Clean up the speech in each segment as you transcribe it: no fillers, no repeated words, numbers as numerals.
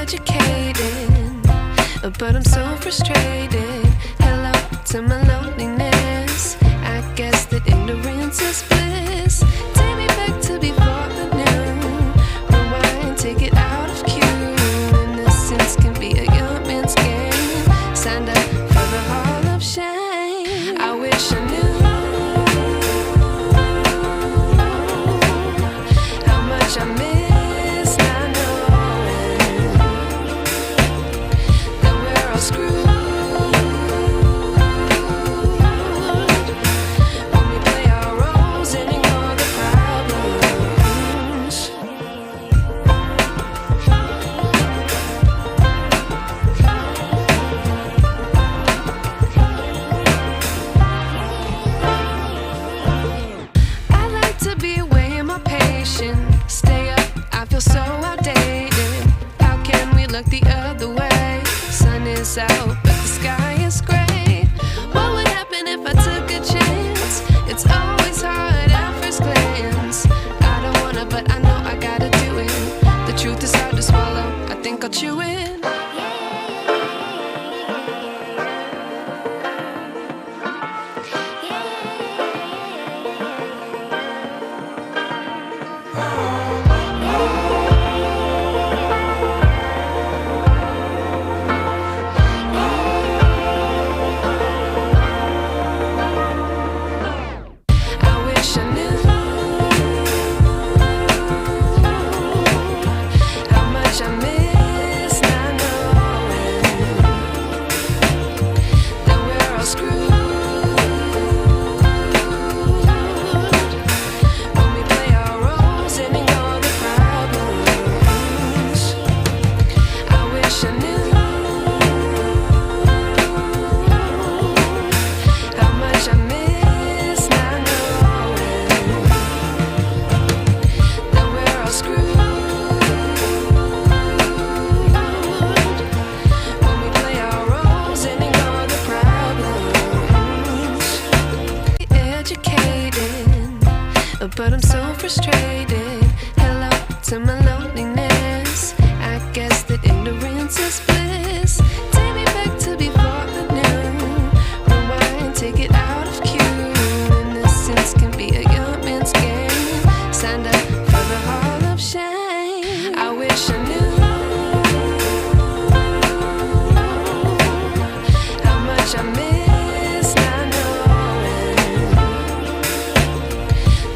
educated, but I'm so frustrated. Hello to my loneliness. I guess that ignorance is bliss. Take me back to before I knew. Rewind, take it out of cue. Innocence can be a young man's game. Signed up for the hall of shame. I wish I knew how much I miss not knowing that we're all screwed. Stay up, I feel so outdated. How can we look the other way? Sun is out, but the sky is gray. What would happen if I took a chance? It's always hard at first glance. I don't wanna, but I know I gotta do it. The truth is hard to swallow, I think I'll chew it. But I'm so frustrated. Hello to my loneliness. I guess that ignorance is bliss. Take me back to before I knew. Rewind, take it out of cue. Innocence can be a young man's game. Signed up for the hall of shame. I wish I knew how much I miss not knowing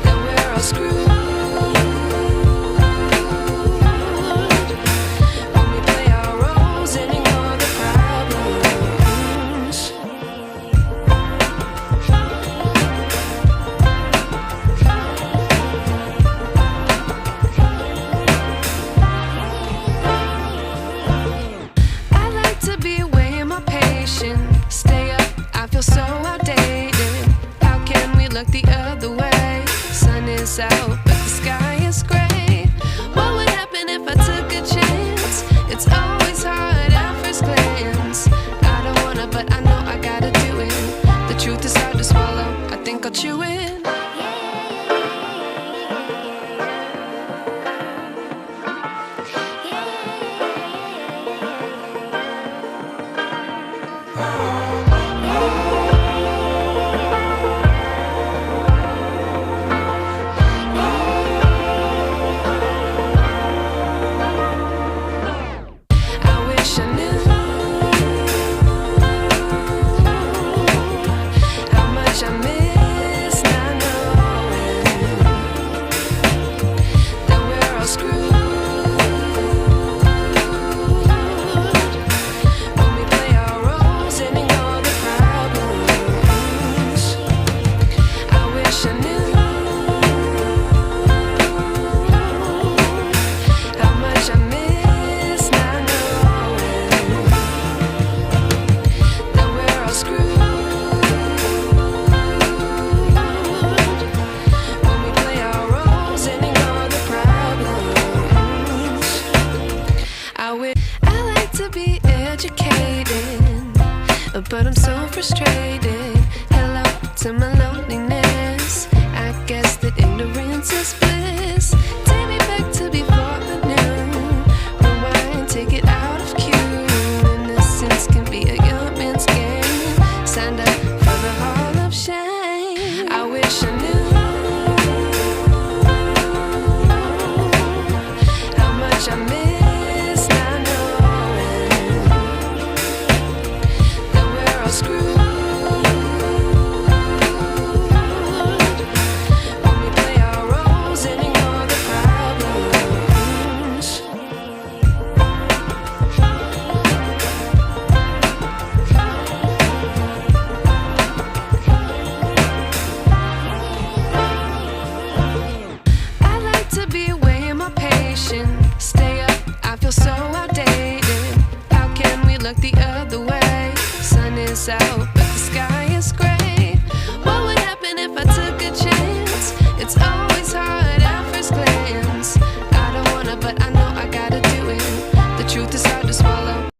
that we're all screwed. When we play our roles and ignore the problems. I like to be away in my patience. Stay up, I feel so outdated. How can we look the other way? Sun is out, but the sky is gray. What would happen if I took a chance? It's always hard at first glance. I don't wanna, but I know I gotta do it. The truth is hard to swallow, I think I'll chew it. I wish I knew how much I miss not knowing that we're all screwed. When we play our roles and ignore the problems. I wish I knew how much I miss not knowing that we're all screwed. When we play our roles and ignore the problems. I like to be educated, but I'm so frustrated. Hello to my loneliness. I guess that ignorance is bliss. Take me back to before I knew. Rewind, take it out of cue. Innocence can be a young man's game. Signed up for the hall of shame. I wish I knew how much I miss not knowing that we're all screwed when we play our roles and ignore the problems. I like to be away in my patience. Stay up, I feel so outdated. How can we look the other way? Sun is out, but the sky is gray. What would happen if I took a chance? It's always hard at first glance. I don't wanna, but I know I gotta do it. The truth is hard to swallow.